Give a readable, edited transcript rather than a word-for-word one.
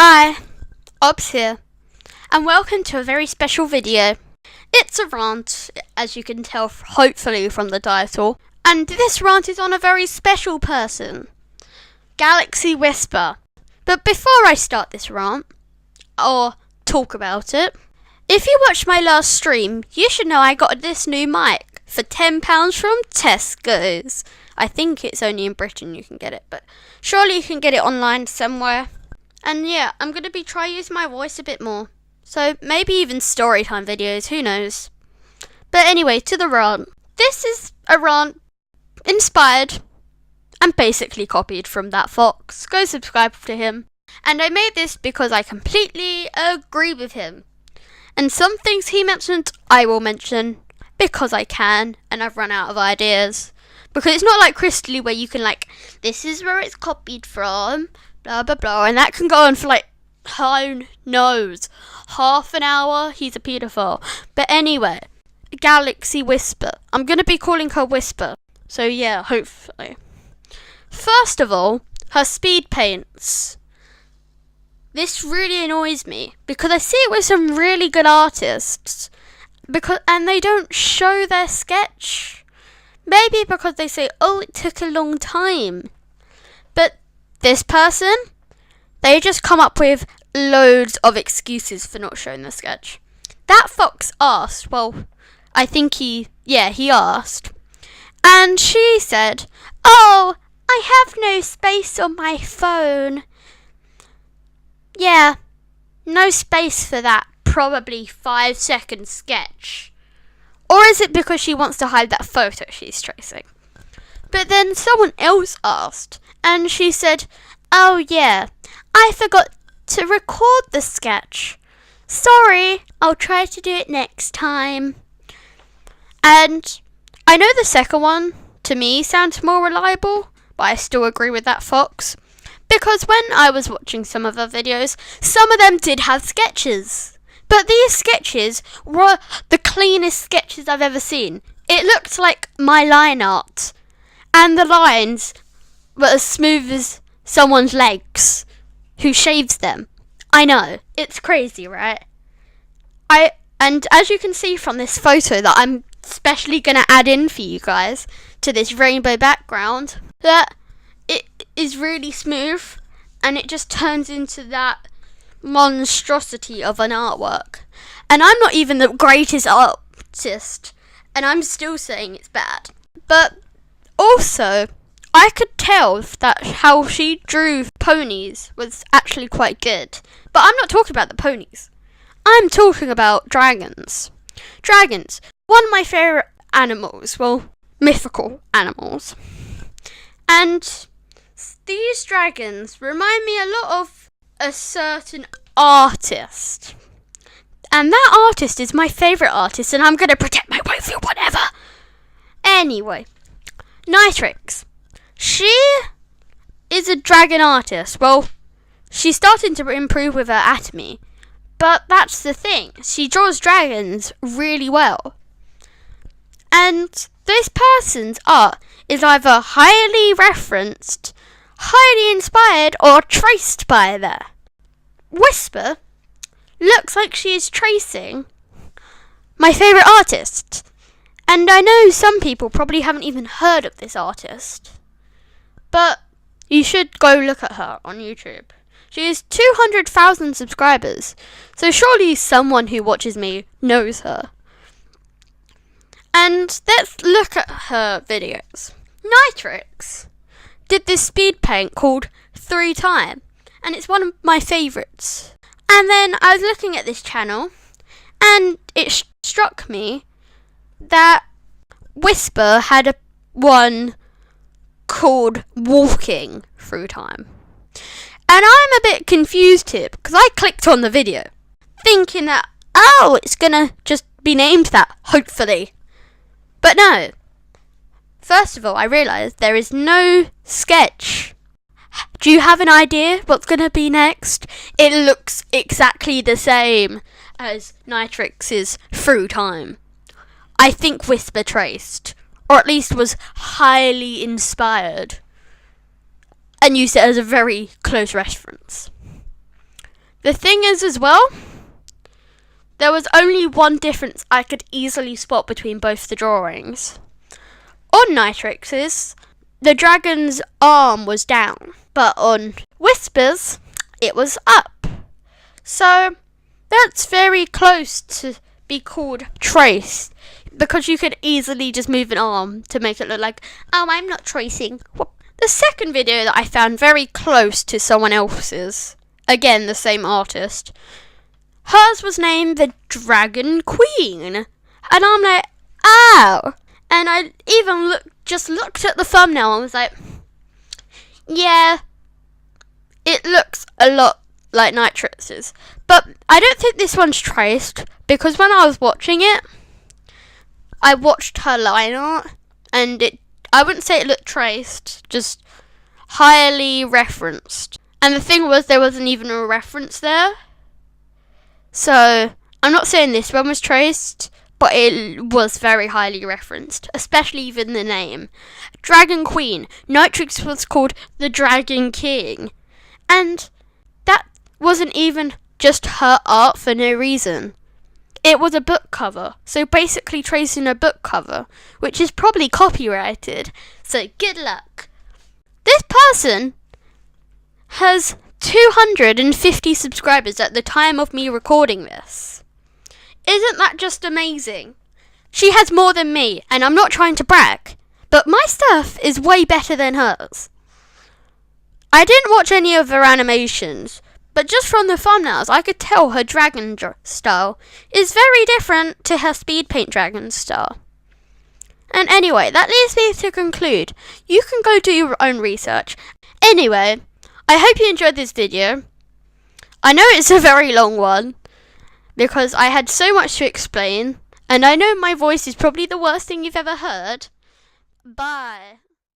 Hi, Obs here, and welcome to a very special video. It's a rant, as you can tell hopefully from the title, and this rant is on a very special person, Galaxy Whisper. But before I start this rant, or talk about it, if you watched my last stream, you should know I got this new mic for £10 from Tesco's. I think it's only in Britain you can get it, but surely you can get it online somewhere. And yeah, I'm going to be trying to use my voice a bit more. So maybe even story time videos, who knows. But anyway, to the rant. This is a rant inspired and basically copied from that fox. Go subscribe to him. And I made this because I completely agree with him. And some things he mentioned, I will mention because I can, and I've run out of ideas. Because it's not like Crystally where you can this is where it's copied from, blah blah blah, and that can go on for who knows, half an hour. He's a paedophile. But anyway, Galaxy Whisper. I'm going to be calling her Whisper. So yeah, hopefully. First of all, her speed paints. This really annoys me because I see it with some really good artists and they don't show their sketch. Maybe because they say, oh, it took a long time. But this person, they just come up with loads of excuses for not showing the sketch. That fox asked, I think he asked. And she said, oh, I have no space on my phone. Yeah, no space for that probably 5-second sketch. Or is it because she wants to hide that photo she's tracing? But then someone else asked, and she said, oh yeah, I forgot to record the sketch. Sorry, I'll try to do it next time. And I know the second one, to me, sounds more reliable, but I still agree with that fox. Because when I was watching some of her videos, some of them did have sketches. But these sketches were the cleanest sketches I've ever seen. It looked like my line art. And the lines were as smooth as someone's legs who shaves them. I know, it's crazy, right? And as you can see from this photo that I'm specially going to add in for you guys to this rainbow background, that it is really smooth and it just turns into that monstrosity of an artwork. And I'm not even the greatest artist, and I'm still saying it's bad. But also, I could tell that how she drew ponies was actually quite good. But I'm not talking about the ponies. I'm talking about dragons. Dragons, one of my favourite animals, mythical animals. And these dragons remind me a lot of a certain artist. And that artist is my favourite artist, and I'm going to protect my wife or whatever. Anyway, Nitrix. She is a dragon artist. She's starting to improve with her anatomy. But that's the thing. She draws dragons really well. And this person's art is either highly referenced, highly inspired, or traced by there. Whisper looks like she is tracing my favourite artist. And I know some people probably haven't even heard of this artist. But you should go look at her on YouTube. She has 200,000 subscribers. So surely someone who watches me knows her. And let's look at her videos. Nitrix did this speed paint called 3 Time, and it's one of my favourites. And then I was looking at this channel, and it struck me that Whisper had one called Walking Through Time. And I'm a bit confused here, because I clicked on the video, thinking that, it's gonna just be named that, hopefully. But no. First of all, I realised there is no sketch. Do you have an idea what's going to be next? It looks exactly the same as Nitrix's Through Time. I think Whisper traced, or at least was highly inspired, and used it as a very close reference. The thing is as well, there was only one difference I could easily spot between both the drawings. On Nitrix's, the dragon's arm was down, but on Whispers, it was up. So that's very close to be called traced, because you could easily just move an arm to make it look like, oh, I'm not tracing. The second video that I found very close to someone else's, again the same artist, hers was named the Dragon Queen, and I'm like, ow. And I even looked at the thumbnail and was like, yeah, it looks a lot like Nitrix's. But I don't think this one's traced, because when I was watching it, I watched her line art, and I wouldn't say it looked traced, just highly referenced. And the thing was, there wasn't even a reference there. So, I'm not saying this one was traced, but it was very highly referenced, especially even the name. Dragon Queen. Nitrix was called the Dragon King. And that wasn't even just her art for no reason. It was a book cover, so basically tracing a book cover, which is probably copyrighted, so good luck. This person has 250 subscribers at the time of me recording this. Isn't that just amazing? She has more than me, and I'm not trying to brag, but my stuff is way better than hers. I didn't watch any of her animations, but just from the thumbnails, I could tell her dragon style is very different to her speed paint dragon style. And anyway, that leads me to conclude. You can go do your own research. Anyway, I hope you enjoyed this video. I know it's a very long one, because I had so much to explain, and I know my voice is probably the worst thing you've ever heard. Bye.